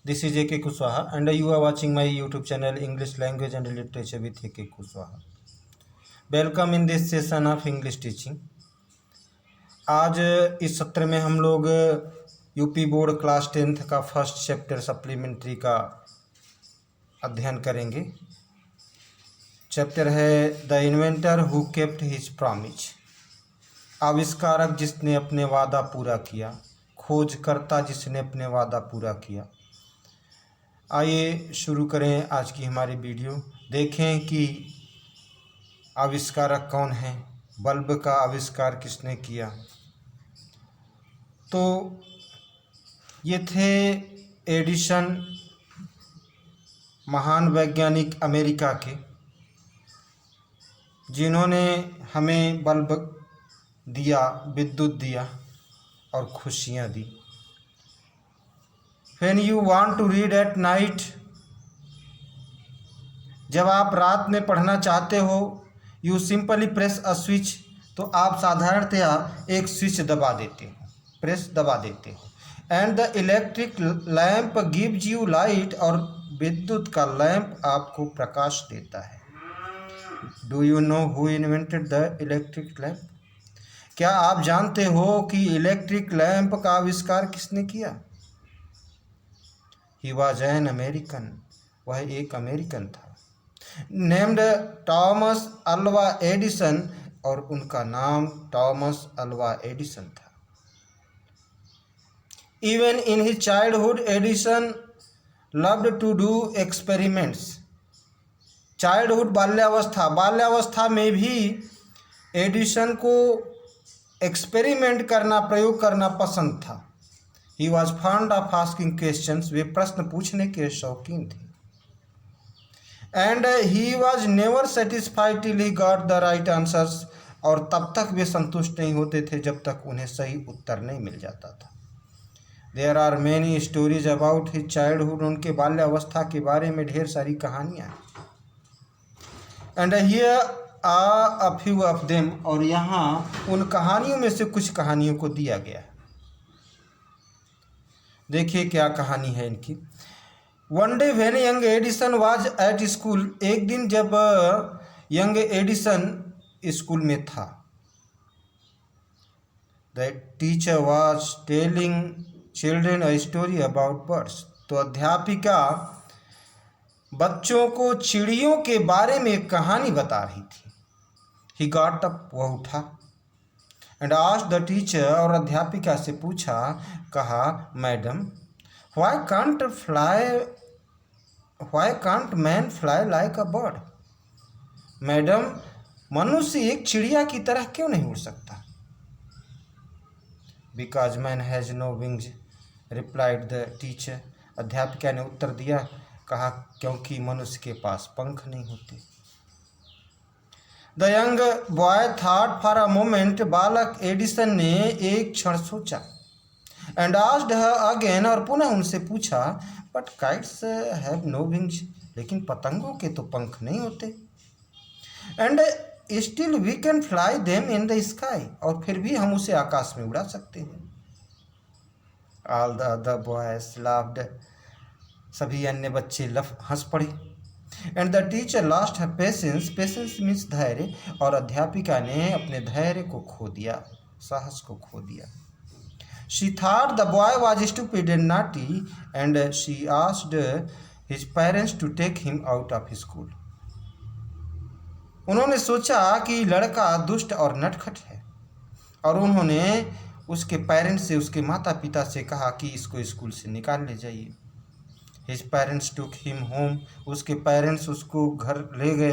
This is A.K. Kuswaha and you are watching my YouTube channel English Language and Literature with A.K. Kuswaha. Welcome in this session of English teaching. आज इस सत्र में हम लोग UP board class 10th का first chapter supplementary का अध्ययन करेंगे। चैप्टर है the inventor who kept his promise. आविष्कारक जिसने अपने वादा पूरा किया, खोजकर्ता जिसने अपने वादा पूरा किया। आइए शुरू करें आज की हमारी वीडियो। देखें कि आविष्कारक कौन है, बल्ब का आविष्कार किसने किया। तो ये थे एडिसन, महान वैज्ञानिक अमेरिका के, जिन्होंने हमें बल्ब दिया, विद्युत दिया और खुशियाँ दी। When you want to read at night, जब आप रात में पढ़ना चाहते हो, you simply press a switch, तो आप साधारणतया एक स्विच दबा देते हो, प्रेस दबा देते हो। And the electric lamp gives you light, और विद्युत का लैंप आपको प्रकाश देता है। Do you know who invented the electric lamp? क्या आप जानते हो कि इलेक्ट्रिक लैंप का आविष्कार किसने किया? He was an American, वह एक अमेरिकन था। Named Thomas Alva Edison, और उनका नाम थॉमस अल्वा एडिसन था। Even in his childhood, Edison loved to do experiments. Childhood बाल्यावस्था में भी एडिसन को एक्सपेरिमेंट करना, प्रयोग करना पसंद था। He was fond of asking questions, वे प्रश्न पूछने के शौकीन थे। And he was never satisfied till he got the right answers, और तब तक वे संतुष्ट नहीं होते थे जब तक उन्हें सही उत्तर नहीं मिल जाता था। There are many stories about his childhood, उनके बाल्यावस्था के बारे में ढेर सारी कहानियाँ हैं। And here are a few of them, और यहाँ उन कहानियों में से कुछ कहानियों को दिया गया है। देखिए क्या कहानी है इनकी। One day when young Edison was at school, एक दिन जब यंग एडिसन स्कूल में था। The teacher was telling children a story about birds, तो अध्यापिका बच्चों को चिड़ियों के बारे में एक कहानी बता रही थी। ही गॉट अप, वह उठा। एंड आस्क्ड द टीचर, और अध्यापिका से पूछा, कहा, madam, why can't man fly like a bird? Madam, मनुष्य एक चिड़िया की तरह क्यों नहीं उड़ सकता? Because man has no wings, replied the teacher, अध्यापिका ने उत्तर दिया, कहा, क्योंकि मनुष्य के पास पंख नहीं होते। The young boy thought for a moment, बालक एडिसन ने एक क्षण सोचा। एंड आस्क्ड हर अगेन, और पुनः उनसे पूछा, but kites have no wings, लेकिन पतंगों के तो पंख नहीं होते। And still we can fly them in the sky, और फिर भी हम उसे आकाश में उड़ा सकते हैं। All the other boys laughed, सभी अन्य बच्चे हंस पड़े। And the teacher lost her patience, patience means धैर्य, और अध्यापिका ने अपने धैर्य को खो दिया, साहस को खो दिया। She thought the boy was stupid and naughty, and she asked his parents to take him out of school. उन्होंने सोचा कि लड़का दुष्ट और नटखट है, और उन्होंने उसके पेरेंट्स से, उसके माता पिता से कहा कि इसको स्कूल से निकाल ले जाइए। His parents took him home, उसके पेरेंट्स उसको घर ले गए।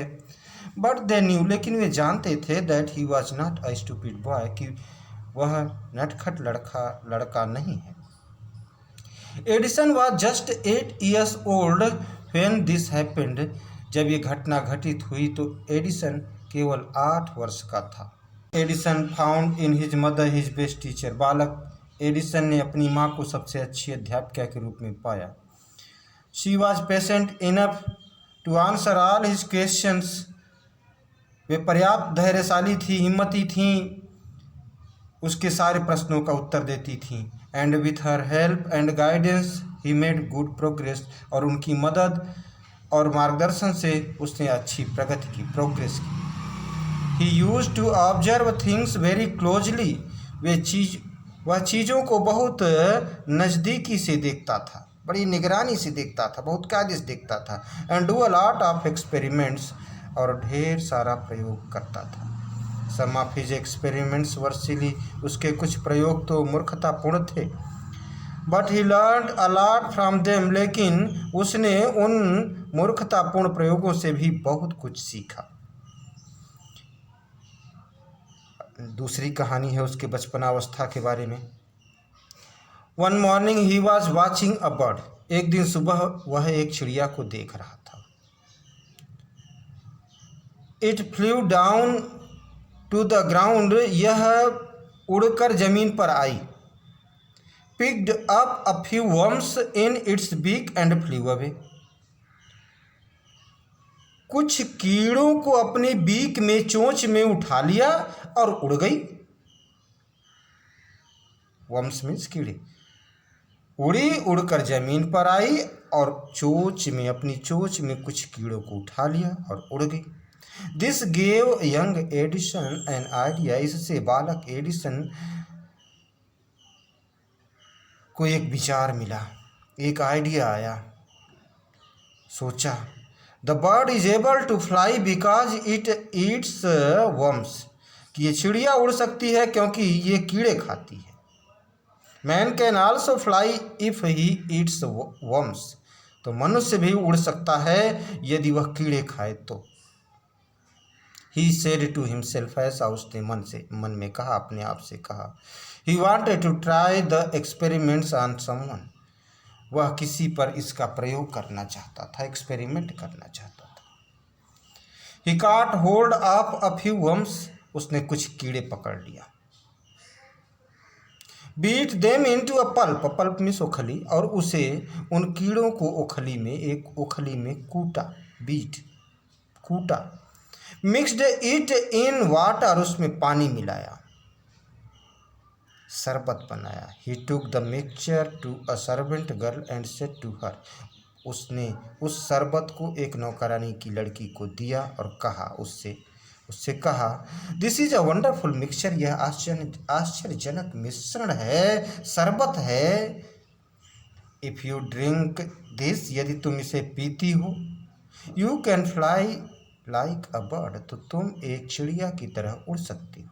बट दे न्यू, लेकिन वे जानते थे, that he was not a stupid boy, कि वह नटखट लड़का नहीं है। Edison was just 8 years old when this happened, जब ये घटना घटित हुई तो एडिसन केवल 8 वर्ष का था। Edison found in his mother his best teacher, बालक एडिसन ने अपनी माँ को सबसे अच्छी अध्यापिका के रूप में पाया। She was patient enough to answer all his questions, वे पर्याप्त धैर्यशाली थी, हिम्मती थीं, उसके सारे प्रश्नों का उत्तर देती थीं। And with her help and guidance, he made good progress, और उनकी मदद और मार्गदर्शन से उसने अच्छी प्रगति की, प्रोग्रेस की। He used to observe things very closely, वह चीज़ों को बहुत नज़दीकी से देखता था, बड़ी निगरानी से देखता था, बहुत कायदे से देखता था। And do a lot of experiments, और ढेर सारा प्रयोग करता था। सम ऑफ हिज एक्सपेरिमेंट्स वर सिली, उसके कुछ प्रयोग तो मूर्खतापूर्ण थे। But he learn a lot from them, लेकिन उसने उन मूर्खतापूर्ण प्रयोगों से भी बहुत कुछ सीखा। दूसरी कहानी है उसके बचपनावस्था के बारे में। One morning he was watching a bird, एक दिन सुबह वह एक चिड़िया को देख रहा था। It flew down to the ground, यह उड़कर जमीन पर आई। Picked up a few worms in its beak and flew away, कुछ कीड़ों को अपने बीक में, चोंच में उठा लिया और उड़ गई। वर्म्स मीन्स कीड़े। उड़ी, उड़कर जमीन पर आई और चोंच में, अपनी चोंच में कुछ कीड़ों को उठा लिया और उड़ गई। This gave young Edison an idea, इससे बालक एडिसन को एक विचार मिला, एक आइडिया आया। सोचा, the bird is able to fly because it eats worms, कि ये चिड़िया उड़ सकती है क्योंकि ये कीड़े खाती है। Man can also fly if he eats worms, तो मनुष्य भी उड़ सकता है यदि वह कीड़े खाए तो। ही सेड टू हिमसेल्फ, ऐसा उसने मन में कहा, अपने आप से कहा। He wanted to try the experiments on someone, वह किसी पर इसका प्रयोग करना चाहता था, एक्सपेरिमेंट करना चाहता था। He caught hold of a few worms, उसने कुछ कीड़े पकड़ लिया। Beat them into a pulp, pulp means ओखली, और उसे, उन कीड़ों को ओखली में, एक ओखली में कूटा, बीट, कूटा। मिक्सड इट इन वाटर, उसमें पानी मिलाया, शरबत बनाया। He took the mixture to a servant girl and said to her, उसने उस शरबत को एक नौकरानी की लड़की को दिया और कहा, उससे कहा, this is a wonderful mixture, यह आश्चर्यजनक मिश्रण है, शरबत है। इफ यू ड्रिंक दिस, यदि तुम इसे पीती हो, you can fly like a bird, तो तुम एक चिड़िया की तरह उड़ सकती हो।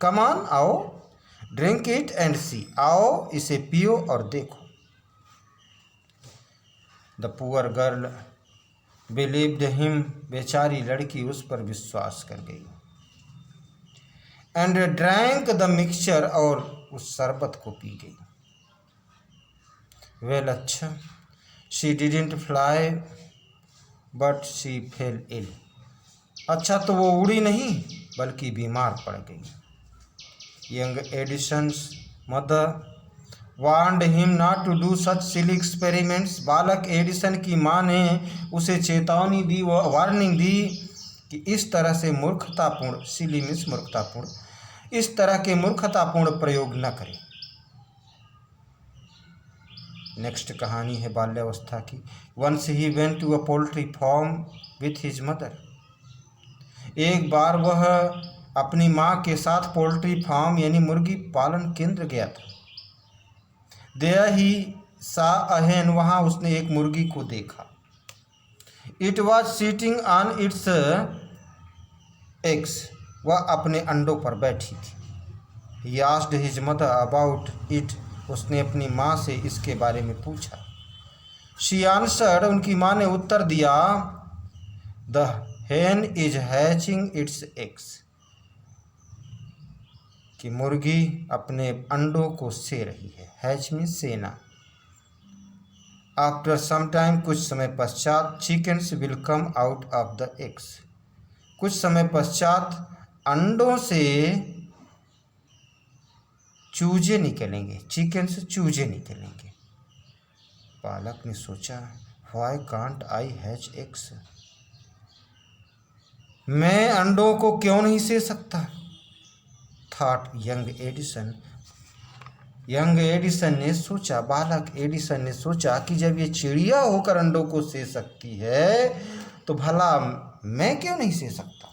कम ऑन, आओ, ड्रिंक इट एंड सी, आओ इसे पियो और देखो। The poor girl believed him, बेचारी लड़की उस पर विश्वास कर गई। एंड ड्रैंक द मिक्सचर, और उस शरबत को पी गई। वेल, अच्छा, she didn't fly but she fell ill, अच्छा तो वो उड़ी नहीं बल्कि बीमार पड़ गई। Young Edison's mother warned him not to do such silly experiments, बालक एडिसन की माँ ने उसे चेतावनी दी, वार्निंग दी कि इस तरह से मूर्खतापूर्ण, सिली मीन्स मूर्खतापूर्ण, इस तरह के मूर्खतापूर्ण प्रयोग न करें। नेक्स्ट कहानी है बाल्यावस्था की। Once he went to a poultry farm with his mother, एक बार वह अपनी माँ के साथ पोल्ट्री फार्म यानी मुर्गी पालन केंद्र गया था। देयर ही सा अ hen, वहाँ उसने एक मुर्गी को देखा। It was sitting on its eggs, वह अपने अंडों पर बैठी थी। He asked his mother about it, उसने अपनी माँ से इसके बारे में पूछा। शी आंसर्ड, उनकी माँ ने उत्तर दिया, the hen is hatching it's eggs, कि मुर्गी अपने अंडों को से रही है। हैच मीन्स सेना। आफ्टर सम टाइम, कुछ समय पश्चात, chickens will come out of the eggs, कुछ समय पश्चात अंडों से चूजे निकलेंगे, चिकन्स चूजे निकलेंगे। बालक ने सोचा, why can't I hatch eggs, मैं अंडों को क्यों नहीं से सकता। Thought young Edison, young Edison ने सोचा, बालक एडिसन ने सोचा कि जब ये चिड़िया होकर अंडों को से सकती है तो भला मैं क्यों नहीं से सकता।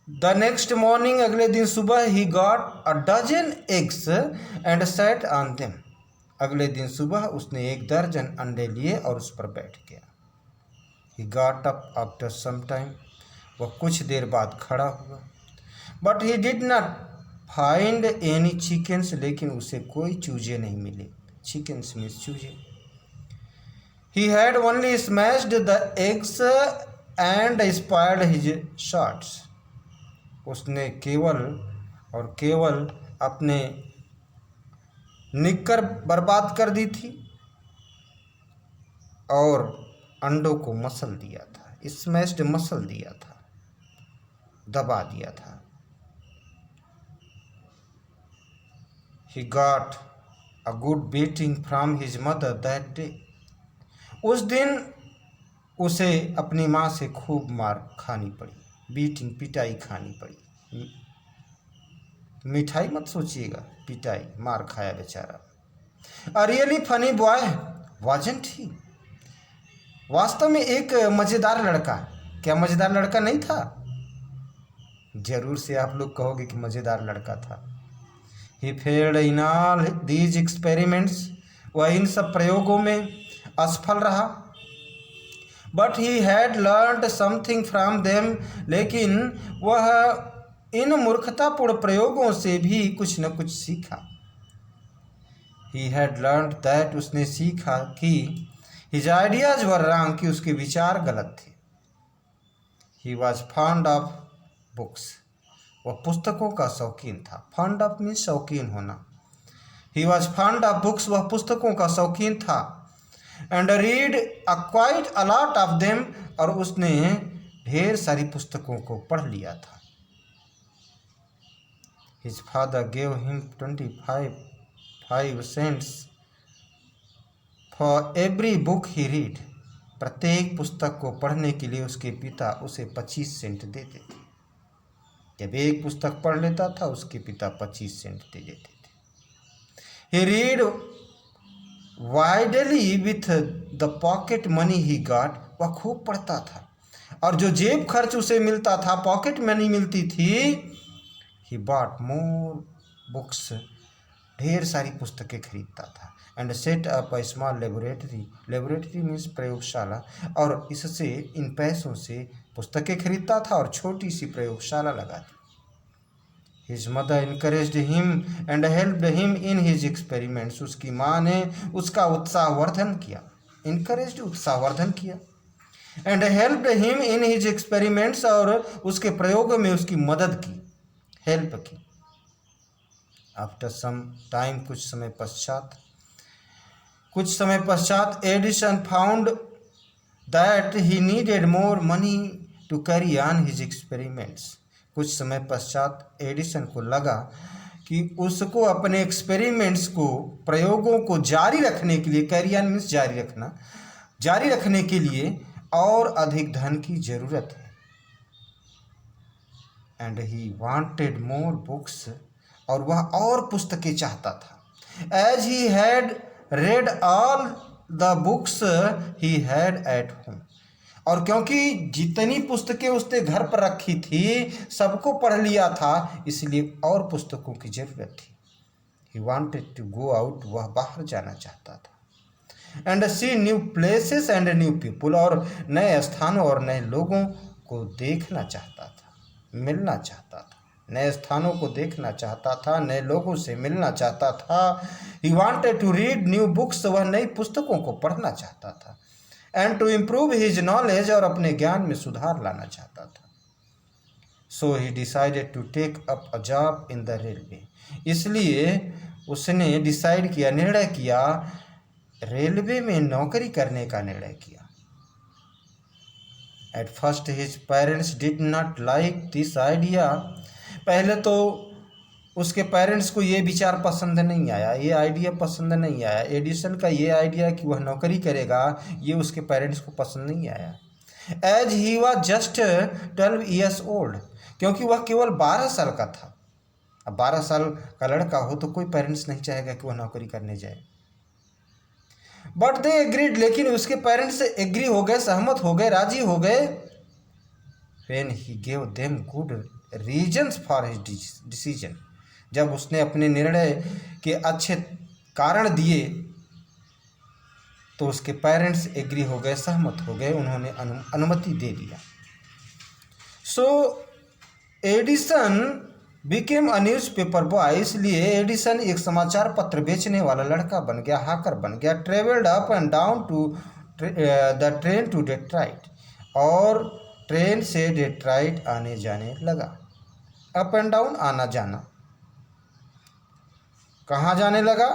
द नेक्स्ट मॉर्निंग, अगले दिन सुबह, he got a dozen eggs and sat on them. अगले दिन सुबह उसने 1 दर्जन अंडे लिए और उस पर बैठ गया। He got up after some time, वह कुछ देर बाद खड़ा हुआ। But he did not find any chickens, लेकिन उसे कोई चूजे नहीं मिले। चिकन्स मीन्स चूजे। He had only smashed the eggs and spoiled his shorts. उसने केवल और केवल अपने निक्कर बर्बाद कर दी थी और अंडों को मसल दिया था। स्मैश्ड मसल दिया था, दबा दिया था। He got a good beating from his mother that day. उस दिन उसे अपनी माँ से खूब मार खानी पड़ी। बीटिंग, पिटाई खानी पड़ी। मिठाई मत सोचिएगा, पिटाई, मार खाया बेचारा। A really funny boy, wasn't he? वास्तव में एक मज़ेदार लड़का। क्या मज़ेदार लड़का नहीं था? जरूर से आप लोग कहोगे कि मज़ेदार लड़का था। He failed in all these experiments. वह इन सब प्रयोगों में असफल रहा। But he had learned something from them. लेकिन वह इन मूर्खतापूर्ण प्रयोगों से भी कुछ न कुछ सीखा। He had learned that, उसने सीखा कि his ideas were wrong, कि उसके विचार गलत थे। He was fond of books. वह पुस्तकों का शौकीन था। फंड ऑफ मीन्स शौकीन होना। He was fond of books, वह पुस्तकों का शौकीन था। And read quite a lot of them, और उसने ढेर सारी पुस्तकों को पढ़ लिया था। His father gave him 25 cents for every book he read. प्रत्येक पुस्तक को पढ़ने के लिए उसके पिता उसे 25 सेंट देते थे। जब एक पुस्तक पढ़ लेता था उसके पिता 25 सेंट दे देते थे। He read widely with the pocket money he got. वह खूब पढ़ता था और जो जेब खर्च उसे मिलता था, पॉकेट मनी मिलती थी, he bought more books. ढेर सारी पुस्तकें खरीदता था। And set up a small laboratory. Laboratory means प्रयोगशाला। और इससे, इन पैसों से पुस्तकें खरीदता था और छोटी सी प्रयोगशाला लगा दी। His mother encouraged him and helped him in his experiments. उसकी माँ ने उसका उत्साहवर्धन किया। Encouraged, उत्साहवर्धन किया। And helped him in his experiments, और उसके प्रयोग में उसकी मदद की, हेल्प की। After some time, कुछ समय पश्चात Edison found that he needed more money to carry on his experiments. कुछ समय पश्चात एडिसन को लगा कि उसको अपने एक्सपेरिमेंट्स को, प्रयोगों को जारी रखने के लिए, कैरी ऑन मीन्स जारी रखना, जारी रखने के लिए और अधिक धन की जरूरत है। And he wanted more books, और वह और पुस्तकें चाहता था। As he had read all the books he had at home, और क्योंकि जितनी पुस्तकें उसने घर पर रखी थी सबको पढ़ लिया था, इसलिए और पुस्तकों की जरूरत थी। He wanted to go out, वह बाहर जाना चाहता था। And see new places and new people, और नए स्थानों और नए लोगों को देखना चाहता था, मिलना चाहता था। नए स्थानों को देखना चाहता था, नए लोगों से मिलना चाहता था। He wanted to read new books, वह नई पुस्तकों को पढ़ना चाहता था। And to improve his knowledge, और अपने ज्ञान में सुधार लाना चाहता था। So he decided to take up a job in the railway, इसलिए उसने डिसाइड किया, निर्णय किया, रेलवे में नौकरी करने का निर्णय किया। At first his parents did not like this idea. पहले तो उसके पेरेंट्स को ये विचार पसंद नहीं आया, ये आइडिया पसंद नहीं आया। एडिसन का ये आइडिया कि वह नौकरी करेगा, ये उसके पेरेंट्स को पसंद नहीं आया। As he was just 12 years old, क्योंकि वह केवल 12 साल का था। अब 12 साल का लड़का हो तो कोई पेरेंट्स नहीं चाहेगा कि वह नौकरी करने जाए। बट दे एग्रीड, लेकिन उसके पेरेंट्स एग्री हो गए, सहमत हो गए, राजी हो गए। When he gave them good reasons for his decision, जब उसने अपने निर्णय के अच्छे कारण दिए तो उसके पेरेंट्स एग्री हो गए, सहमत हो गए, उन्होंने अनुमति दे दिया। So Edison became a newspaper boy, इसलिए एडिसन एक समाचार पत्र बेचने वाला लड़का बन गया, हाकर बन गया। Travelled up and down to the train to Detroit, और ट्रेन से डेट्रॉइट आने जाने लगा। अप एंड डाउन, आना जाना। कहाँ जाने लगा?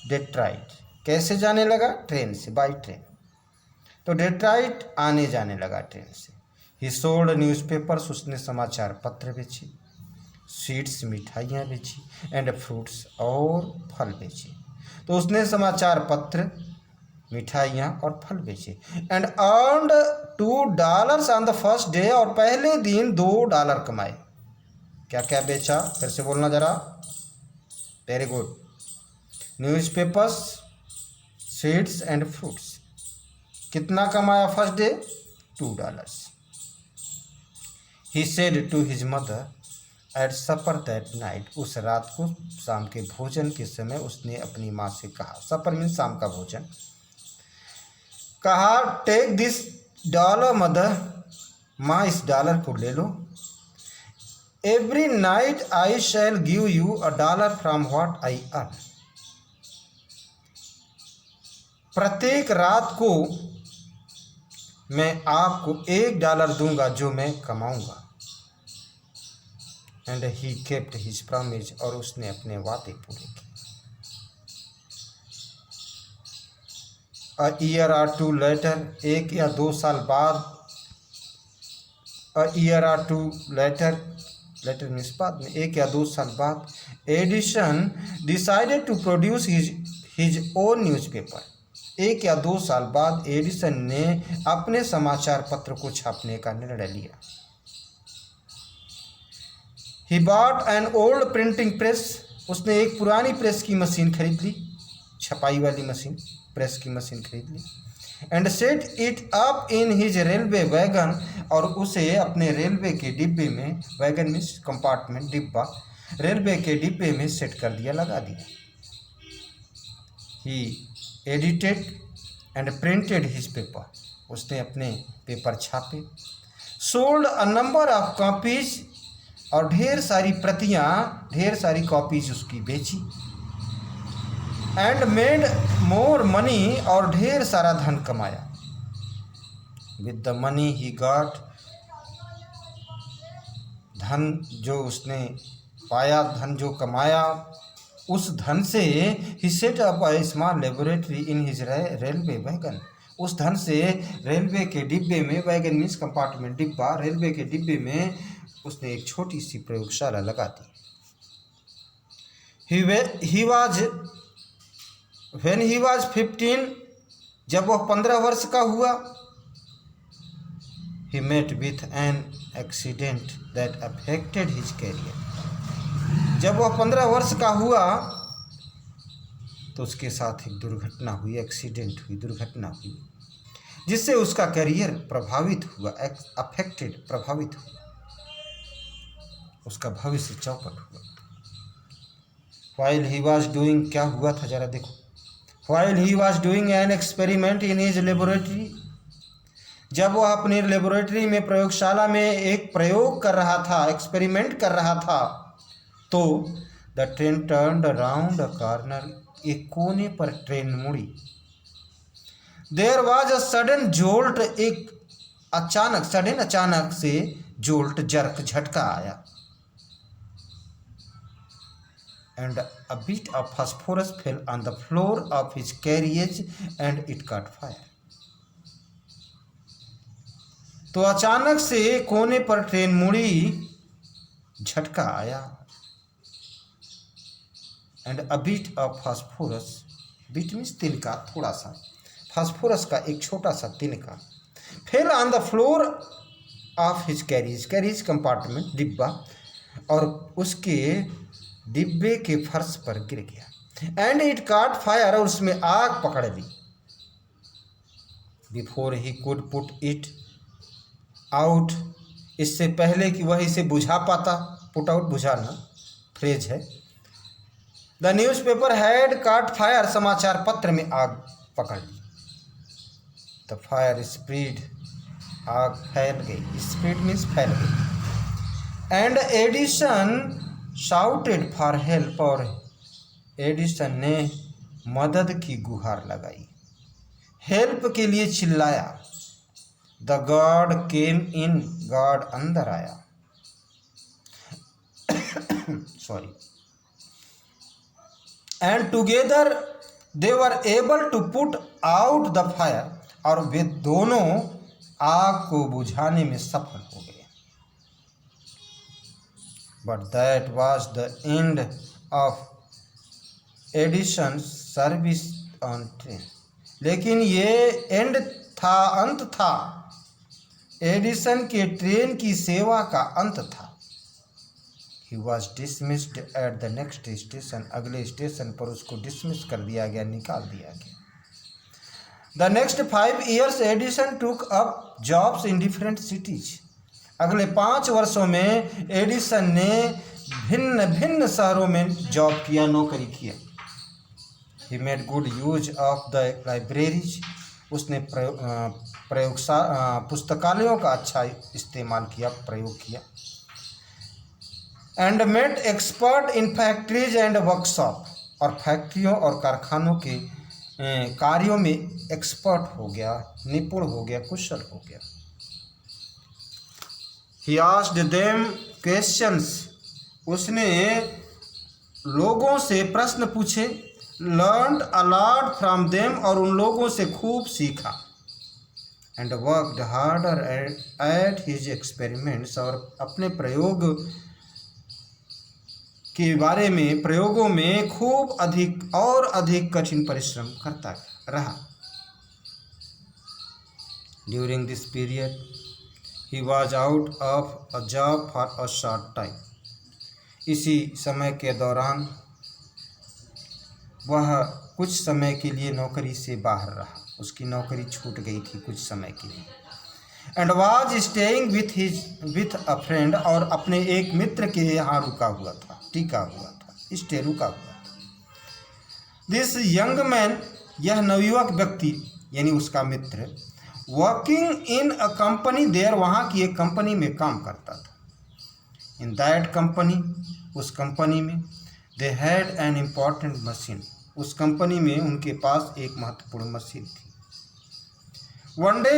डेट्रॉइट। कैसे जाने लगा? ट्रेन से, बाई ट्रेन। तो डेट्रॉइट आने जाने लगा ट्रेन से। ही सोल्ड न्यूज़पेपर्स, उसने समाचार पत्र बेचे। स्वीट्स, मिठाइयाँ बेची। एंड फ्रूट्स, और फल बेचे। तो उसने समाचार पत्र, मिठाइयाँ और फल बेचे। And earned $2 on the first day, और पहले दिन $2 कमाए। क्या क्या बेचा? फिर से बोलना जरा। Very good. Newspapers, seeds and fruits. कितना कमाया first day? $2। He said to his mother at supper that night, उस रात को शाम के भोजन के समय उसने अपनी माँ से कहा, सपर मीन शाम का भोजन, कहा टेक दिस $, मदर, माँ इस $, को ले लो। Every night I shall give you $1 from what I earn, प्रत्येक रात को मैं आपको $1 दूंगा जो मैं कमाऊंगा। And he kept his promise, और उसने अपने वादे पूरे किए। A year or two later, 1 या 2 साल बाद, a year or two later, later means बाद में, 1 या 2 साल बाद, Edison decided to produce his own newspaper, 1 या 2 साल बाद एडिसन ने अपने समाचार पत्र को छापने का निर्णय लिया। He bought an old printing press, उसने एक पुरानी प्रेस की मशीन खरीद ली, छपाई वाली मशीन, प्रेस की मशीन खरीद ली। And set it up in his railway wagon, और उसे अपने रेलवे के डिब्बे में, वैगन मीन्स कंपार्टमेंट, डिब्बा, रेलवे के डिब्बे में सेट कर दिया, लगा दिया। He edited and printed his paper, उसने अपने पेपर छापे। Sold a number of copies, और ढेर सारी प्रतियां, ढेर सारी कॉपीज उसकी बेची। एंड मेड मोर मनी, और ढेर सारा धन कमाया। With the money he got, धन जो उसने पाया, धन जो कमाया, उस धन से he set up a small laboratory in his railway wagon, उस धन से रेलवे के डिब्बे में, वैगन मीन्स कंपार्टमेंट, डिब्बा, रेलवे के डिब्बे में उसने एक छोटी सी प्रयोगशाला लगा दी। He was when he was 15, जब वह 15 वर्ष का हुआ, he met with an accident that affected his career, जब वह 15 वर्ष का हुआ तो उसके साथ एक दुर्घटना हुई, एक्सीडेंट हुई, दुर्घटना हुई, जिससे उसका करियर प्रभावित हुआ, अफेक्टेड, प्रभावित हुआ, उसका भविष्य चौपट हुआ। While he was doing, क्या हुआ था जरा देखो। While he was doing an experiment in his laboratory, जब वह अपनी लेबोरेटरी में, प्रयोगशाला में एक प्रयोग कर रहा था, एक्सपेरिमेंट कर रहा था, तो the train turned around a corner, एक कोने पर ट्रेन मुड़ी। There was a sudden jolt, एक अचानक, सडन अचानक से, जोल्ट जर्क, झटका आया। And a bit of phosphorus fell on the floor of his carriage and it caught fire. तो अचानक से कोने पर ट्रेन मुड़ी, झटका आया। And a bit of phosphorus, bit means तिनका, थोड़ा सा, फास्फोरस का एक छोटा सा तिनका, fell on the floor of his carriage, carriage compartment, डिब्बा, और उसके डिब्बे के फर्श पर गिर गया। एंड इट कॉट फायर, और उसमें आग पकड़ ली। Before he could put it out, इससे पहले कि वह इसे बुझा पाता, पुट आउट बुझाना फ्रेज है। The newspaper had caught fire, समाचार पत्र में आग पकड़ ली। द फायर स्प्रेड, आग फैल गई, स्प्रेड मीन्स फैल गई। And Edison shouted for help, और एडिसन ने मदद की गुहार लगाई, हेल्प के लिए चिल्लाया। The guard came in, guard अंदर आया। Sorry. And together they were able to put out the fire, और वे दोनों आग को बुझाने में सफल हो गए। But that was the end of Edison service on train, लेकिन ये एंड था, अंत था, एडिसन के ट्रेन की सेवा का अंत था। He was dismissed at the next station, अगले स्टेशन पर उसको डिसमिस कर दिया गया, निकाल दिया गया। The next 5 years Edison took up jobs in different cities, अगले 5 वर्षों में एडिसन ने भिन्न भिन्न शहरों में जॉब किया, नौकरी किया। He made good use of the libraries, उसने पुस्तकालयों का अच्छा इस्तेमाल किया, प्रयोग किया। And made expert in factories and workshop, और फैक्ट्रियों और कारखानों के कार्यों में एक्सपर्ट हो गया, निपुण हो गया, कुशल हो गया। He asked them questions, उसने लोगों से प्रश्न पूछे। Learned a lot from them, और उन लोगों से खूब सीखा। And worked harder at his experiments, और अपने प्रयोग के बारे में, प्रयोगों में खूब अधिक और अधिक कठिन परिश्रम करता रहा। During this period, he was out of a job for a short time. इसी समय के दौरान वह कुछ समय के लिए नौकरी से बाहर रहा, उसकी नौकरी छूट गई थी कुछ समय के लिए। And was staying with a friend, और अपने एक मित्र के यहाँ रुका हुआ था, रुका हुआ था। दिस यंग मैन, यह नवयुवक व्यक्ति यानी उसका मित्र, working in a company there, वहाँ की एक कंपनी में काम करता था। इन दैट कंपनी, उस कंपनी में, they had an important machine, उस कंपनी में उनके पास एक महत्वपूर्ण मशीन थी। One day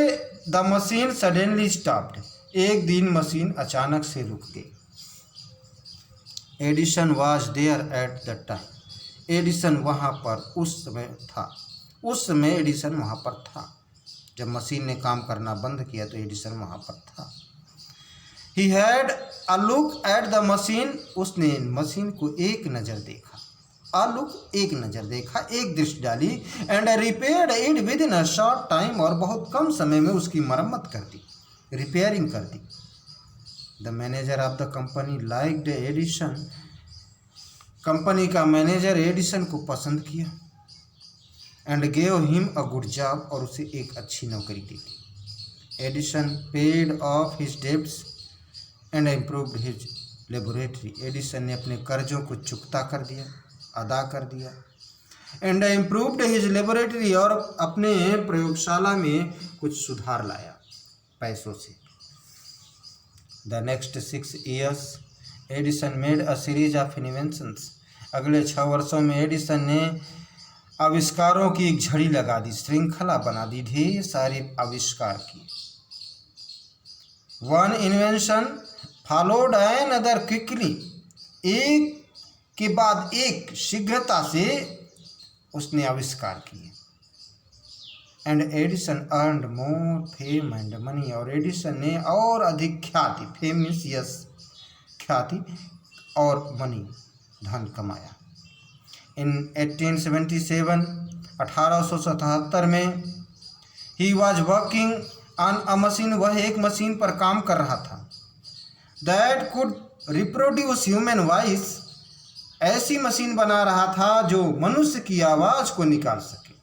the machine suddenly stopped, एक दिन मशीन अचानक से रुक गई। Edison was there at the time, Edison वहाँ पर उस समय था, उस समय एडिसन वहाँ पर था। जब मशीन ने काम करना बंद किया तो एडिसन वहाँ पर था। He had a look at the machine, उसने मशीन को एक नज़र देखा, एक नज़र देखा, एक दृष्टि डाली। And repaired it with in a short time, और बहुत कम समय में उसकी मरम्मत कर दी, रिपेयरिंग कर दी। The manager of the company liked Edison, company का मैनेजर एडिसन को पसंद किया। And gave him a good job, और उसे एक अच्छी नौकरी दी थी। Edison paid off his debts and improved his laboratory, Edison ने अपने कर्जों को चुकता कर दिया, अदा कर दिया। एंड इम्प्रूव्ड हिज लेबोरेटरी, और अपने प्रयोगशाला में कुछ सुधार लाया पैसों से। The next 6 years Edison made a series of inventions, अगले 6 वर्षों में एडिसन ने आविष्कारों की एक झड़ी लगा दी, श्रृंखला बना दी, ढेर सारे आविष्कार किए। One invention followed another quickly, एक के बाद एक शीघ्रता से उसने आविष्कार किए। And Edison earned more fame and money, और एडिसन ने और अधिक ख्याति, फेम मीन्स यश, ख्याति और मनी, धन कमाया। इन 1877, 1877 में, he was working on a machine, वह एक मशीन पर काम कर रहा था। That could reproduce human voice, ऐसी मशीन बना रहा था जो मनुष्य की आवाज़ को निकाल सके।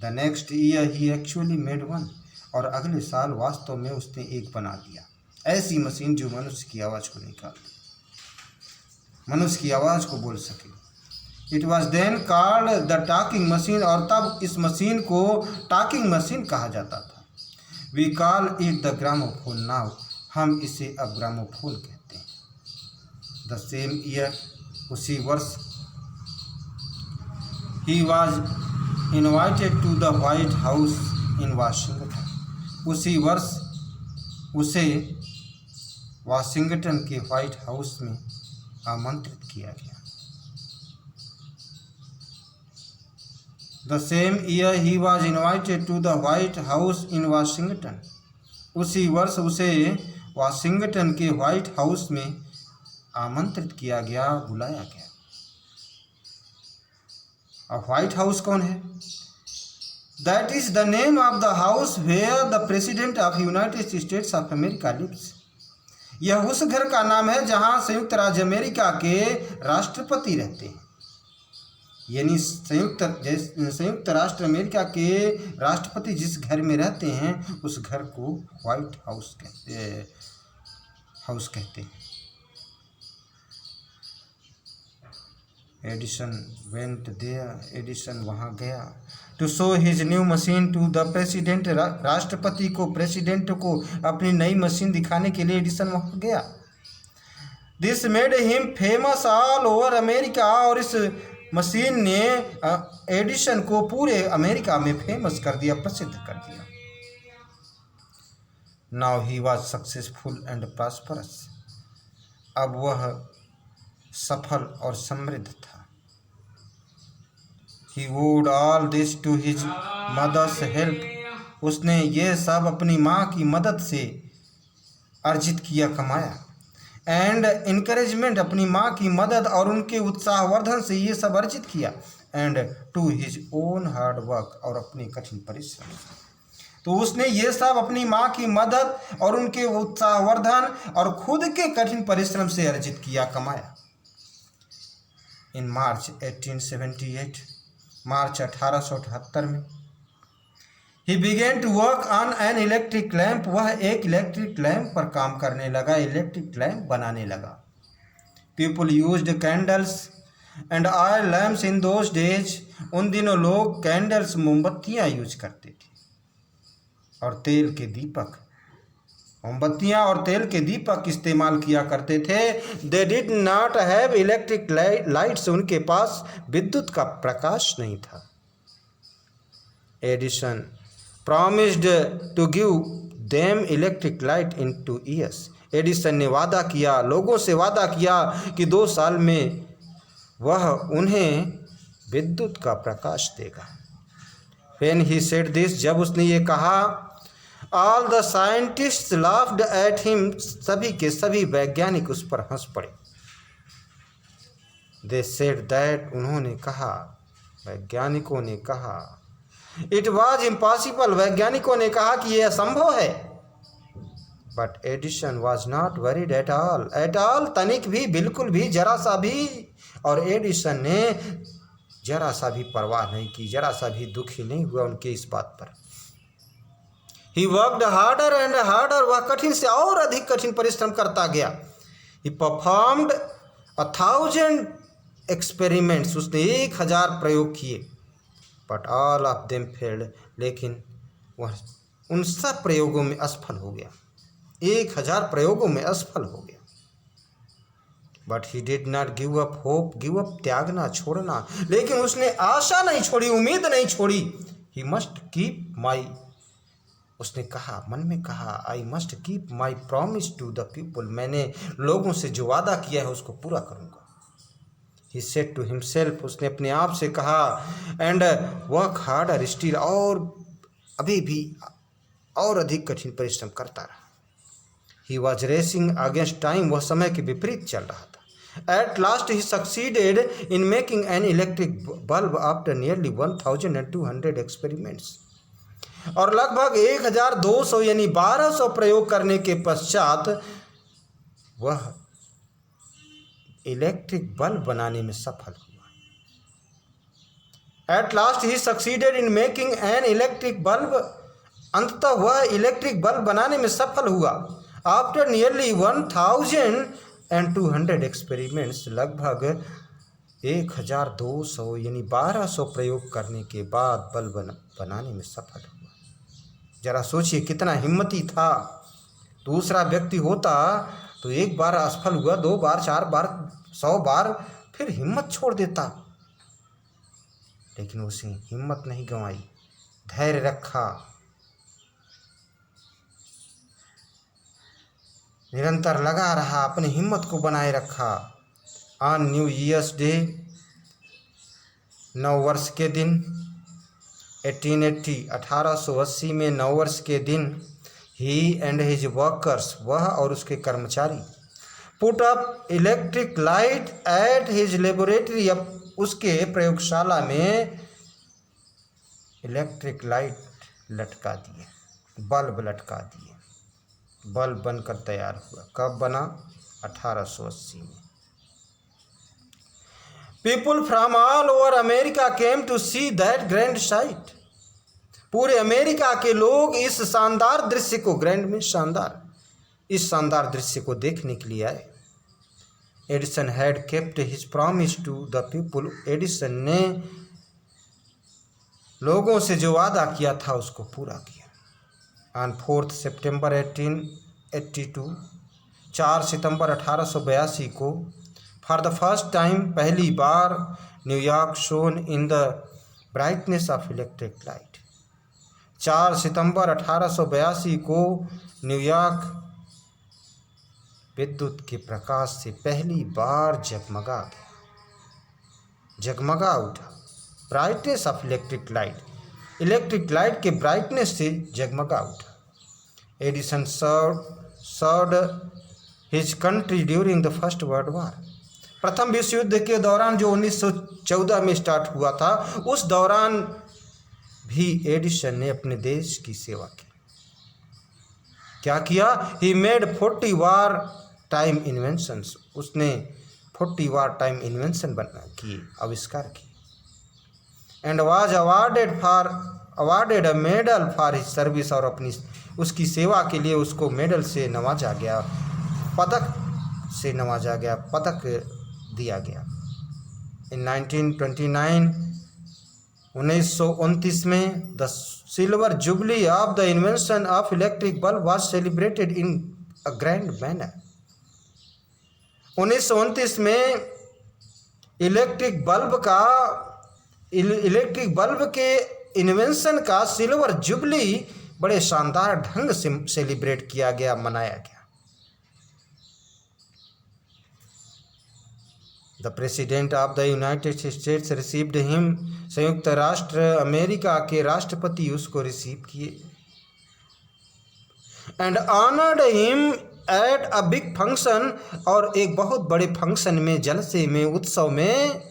The next year he actually made one, और अगले साल वास्तव में उसने एक बना दिया, ऐसी मशीन जो मनुष्य की आवाज़ को निकाल दे, मनुष्य की आवाज़ को बोल सके। It was then called the talking machine, और तब इस मशीन को टॉकिंग मशीन कहा जाता था। We call it the gramophone now, हम इसे अब ग्रामोफोन कहते हैं। द सेम ईयर, उसी वर्ष, he was invited to the White House in Washington, उसी वर्ष उसे वाशिंगटन के व्हाइट हाउस में आमंत्रित किया गया। The same year he was invited to the White House in Washington, उसी वर्ष उसे वाशिंगटन के व्हाइट हाउस में आमंत्रित किया गया, बुलाया गया। अब व्हाइट हाउस कौन है? That is the name of the house where the president of United States of America lives, यह उस घर का नाम है जहां संयुक्त राज्य अमेरिका के राष्ट्रपति रहते हैं। यानी संयुक्त राष्ट्र अमेरिका के राष्ट्रपति जिस घर में रहते हैं उस घर को व्हाइट हाउस कहते हैं। एडिसन वेंट देयर, एडिसन वहाँ गया। To show his new machine to the president, राष्ट्रपति को, प्रेसिडेंट को अपनी नई मशीन दिखाने के लिए एडिसन वहाँ गया। This made him famous all over America, और इस मशीन ने एडिसन को पूरे अमेरिका में फेमस कर दिया, प्रसिद्ध कर दिया। Now he was successful and prosperous, अब वह सफल और समृद्ध था। He owed all this to his mother's help, उसने ये सब अपनी माँ की मदद से अर्जित किया, कमाया। एंड इनकरेजमेंट, अपनी माँ की मदद और उनके उत्साहवर्धन से ये सब अर्जित किया। And to his own hard work, और अपनी कठिन परिश्रम। तो उसने ये सब अपनी माँ की मदद और उनके उत्साहवर्धन और खुद के कठिन परिश्रम से अर्जित किया, कमाया। इन मार्च 1878, मार्च 1878 में, he began to work on an electric lamp, वह एक इलेक्ट्रिक लैम्प पर काम करने लगा, इलेक्ट्रिक लैम्प बनाने लगा। People used candles and oil lamps in those days, उन दिनों लोग कैंडल्स, मोमबत्तियाँ यूज करते थे, और तेल के दीपक, मोमबत्तियाँ और तेल के दीपक इस्तेमाल किया करते थे। They did not have electric lights, उनके पास विद्युत का प्रकाश नहीं था। Edison promised to give them electric light in 2 years, Edison ने वादा किया, लोगों से वादा किया कि 2 साल में वह उन्हें विद्युत का प्रकाश देगा। When he said this, जब उसने ये कहा, all the scientist laughed at him, सभी के सभी वैज्ञानिक उस पर हंस पड़े। दे सेड दैट, उन्होंने कहा, वैज्ञानिकों ने कहा, इट वॉज इम्पॉसिबल, वैज्ञानिकों ने कहा कि यह असंभव है। But Edison was not worried at all, तनिक भी, बिल्कुल भी, जरा सा भी। और एडिसन ने जरा सा भी परवाह नहीं की, जरा सा भी दुखी नहीं हुआ उनके इस बात पर। He worked harder and harder, वह कठिन से और अधिक कठिन परिश्रम करता गया। ही परफॉर्म्ड 1000 एक्सपेरिमेंट्स, उसने 1000 प्रयोग किए। But all of them failed, लेकिन वह उन सब प्रयोगों में असफल हो गया, 1000 प्रयोगों में असफल हो गया। But he did not give up hope, give up त्यागना, छोड़ना, लेकिन उसने आशा नहीं छोड़ी, उम्मीद नहीं छोड़ी। ही मस्ट कीप माई, उसने कहा, मन में कहा, I must keep my promise to the people, मैंने लोगों से जो वादा किया है उसको पूरा करूँगा। ही सेड टू हिमसेल्फ, उसने अपने आप से कहा, एंड वर्क हार्डर स्टिल, और अभी भी और अधिक कठिन परिश्रम करता रहा। He was racing against time, वह समय के विपरीत चल रहा था। At last he succeeded in making an electric bulb after nearly 1200 experiments, और लगभग 1200 यानी 1200 प्रयोग करने के पश्चात वह इलेक्ट्रिक बल्ब बनाने में सफल हुआ। At last he succeeded in making an electric bulb. अंततः वह इलेक्ट्रिक बल्ब बनाने में सफल हुआ। आफ्टर नियरली 1200 एक्सपेरिमेंट्स, लगभग 1200 यानी 1200 प्रयोग करने के बाद बल्ब बनाने में सफल हुआ। जरा सोचिए कितना हिम्मती था। दूसरा व्यक्ति होता तो एक बार असफल हुआ, 2 बार, 4 बार, 100 बार, फिर हिम्मत छोड़ देता। लेकिन उसने हिम्मत नहीं गंवाई, धैर्य रखा, निरंतर लगा रहा, अपनी हिम्मत को बनाए रखा। ऑन न्यू ईयर्स डे, नववर्ष के दिन 1880 में नववर्ष के दिन, ही एंड हिज वर्कर्स, वह और उसके कर्मचारी, put up electric light at his laboratory, अब उसके प्रयोगशाला में इलेक्ट्रिक लाइट लटका दिए, बल्ब लटका दिए। बल्ब बनकर तैयार हुआ। कब बना? 1880 में। People from all over America came to see that grand sight. पूरे अमेरिका के लोग इस शानदार दृश्य को, ग्रैंड में शानदार, इस शानदार दृश्य को देखने के लिए आए। Edison had kept his promise to the people. Edison ने लोगों से जो वादा किया था उसको पूरा किया। ऑन 4 सितंबर 1882, 4 सितंबर 1882 को, फॉर द फर्स्ट टाइम, पहली बार, New York shone in the brightness of electric light. 4 सितंबर 1882 को न्यूयॉर्क विद्युत के प्रकाश से पहली बार जगमगा गया, जगमगा उठा। Brightness of electric light, electric light के ब्राइटनेस से जगमगा उठा। Edison served his country during the first world war. प्रथम विश्व युद्ध के दौरान जो 1914 में स्टार्ट हुआ था, उस दौरान भी एडिसन ने अपने देश की सेवा की। क्या किया? He made 40 war time inventions. उसने 40 वार टाइम इन्वेंशन किए, आविष्कार किए। And was awarded a medal for his service, और अपनी उसकी सेवा के लिए उसको मेडल से नवाजा गया, पदक से नवाजा गया, पदक दिया गया। इन 1929 में the silver jubilee of the invention of electric bulb was celebrated in a grand manner. 1929 में इलेक्ट्रिक बल्ब के इन्वेंशन का सिल्वर जुबली बड़े शानदार ढंग से सेलिब्रेट किया गया, मनाया गया। The president of the United states received him. संयुक्त राष्ट्र अमेरिका के राष्ट्रपति उसको रिसीव किए। And honoured him at a big function, और एक बहुत बड़े फंक्शन में, जलसे में, उत्सव में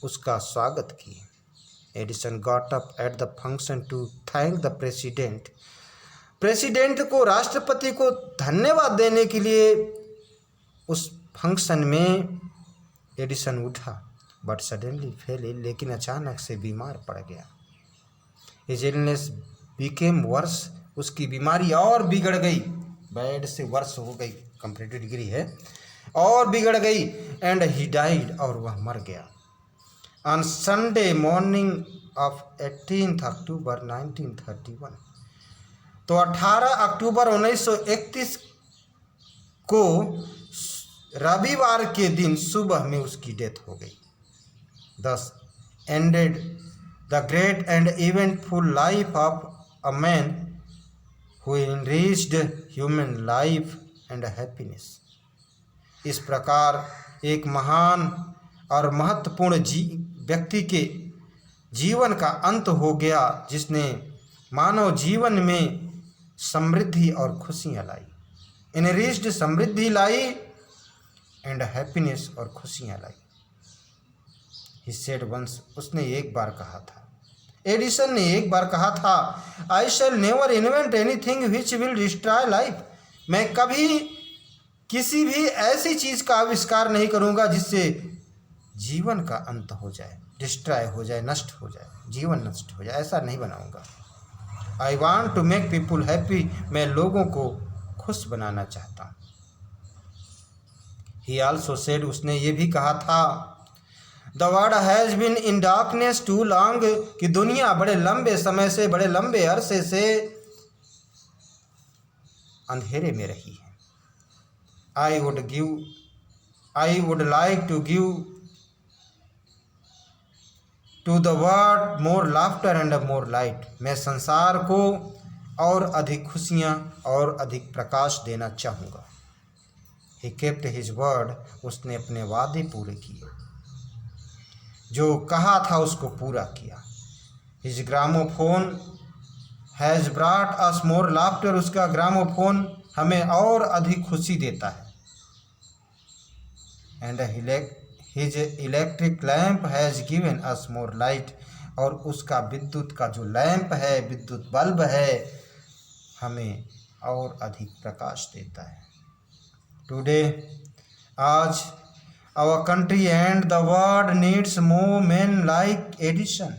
उसका स्वागत किए। Edison got up at the function to thank the president. President को, राष्ट्रपति को धन्यवाद देने के लिए उस फंक्शन में एडिसन उठा। बट सडनली फेल इल, लेकिन अचानक से बीमार पड़ गया। हिज इलनेस बिकेम वर्स, उसकी बीमारी और बिगड़ गई, बैड से वर्स हो गई, कंपैरेटिव डिग्री है, और बिगड़ गई। एंड ही डाइड, और वह मर गया। ऑन संडे मॉर्निंग ऑफ 18 अक्टूबर 1931, तो 18 अक्टूबर 1931 को रविवार के दिन सुबह में उसकी डेथ हो गई। Thus ended the great and eventful life of a man who enriched human life and happiness. इस प्रकार एक महान और महत्वपूर्ण व्यक्ति के जीवन का अंत हो गया, जिसने मानव जीवन में समृद्धि और खुशियाँ लाई। एनरिच्ड, समृद्धि लाई, एंड हैप्पीनेस, और खुशियाँ लाई। He said once, उसने एक बार कहा था, एडिसन ने एक बार कहा था, I shall never invent anything which will destroy life. मैं कभी किसी भी ऐसी चीज़ का आविष्कार नहीं करूँगा जिससे जीवन का अंत हो जाए, डिस्ट्रॉय हो जाए, नष्ट हो जाए, जीवन नष्ट हो जाए, ऐसा नहीं बनाऊँगा। I want to make people happy, मैं लोगों को खुश बनाना चाहता हूँ। ही ऑल्सो सेड, उसने ये भी कहा था, the world has been in darkness too long, कि दुनिया बड़े लंबे समय से, बड़े लंबे अरसे से अंधेरे में रही है। I would like to give to the world more laughter and more light, मैं संसार को और अधिक खुशियाँ और अधिक प्रकाश देना चाहूँगा। ही केप्ट हिज वर्ड, उसने अपने वादे पूरे किए, जो कहा था उसको पूरा किया। His gramophone has brought us more laughter, उसका ग्रामोफोन हमें और अधिक खुशी देता है। And his electric lamp has given us more light, और उसका विद्युत का जो लैंप है, विद्युत बल्ब है, हमें और अधिक प्रकाश देता है। टुडे, आज, our country and the world needs more man like Edison,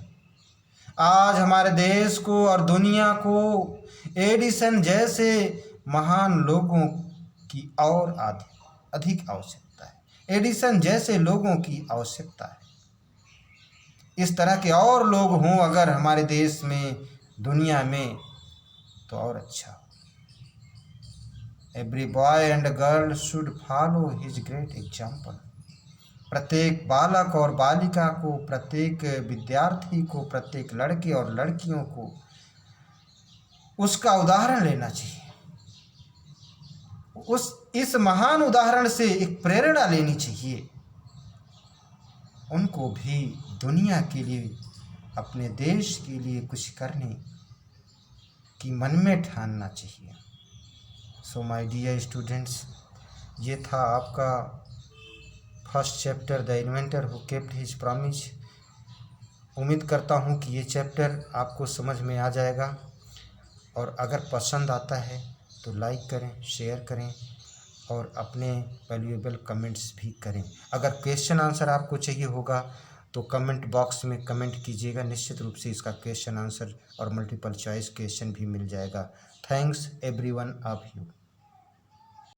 आज हमारे देश को और दुनिया को एडिसन जैसे महान लोगों की और अधिक आवश्यकता है। एडिसन जैसे लोगों की आवश्यकता है। इस तरह के और लोग हों अगर हमारे देश में, दुनिया में, तो और अच्छा हो। Every boy and girl should follow his great example, प्रत्येक बालक और बालिका को, प्रत्येक विद्यार्थी को, प्रत्येक लड़के और लड़कियों को उसका उदाहरण लेना चाहिए। इस महान उदाहरण से एक प्रेरणा लेनी चाहिए। उनको भी दुनिया के लिए, अपने देश के लिए कुछ करने की मन में ठानना चाहिए। सो माय डियर स्टूडेंट्स, ये था आपका first chapter, the inventor who kept his promise. उम्मीद करता हूँ कि ये चैप्टर आपको समझ में आ जाएगा, और अगर पसंद आता है तो लाइक करें, शेयर करें और अपने वैल्यूएबल कमेंट्स भी करें। अगर क्वेश्चन आंसर आपको चाहिए होगा तो कमेंट बॉक्स में कमेंट कीजिएगा, निश्चित रूप से इसका क्वेश्चन आंसर और मल्टीपल चॉइस क्वेश्चन भी मिल जाएगा। Thanks everyone of you.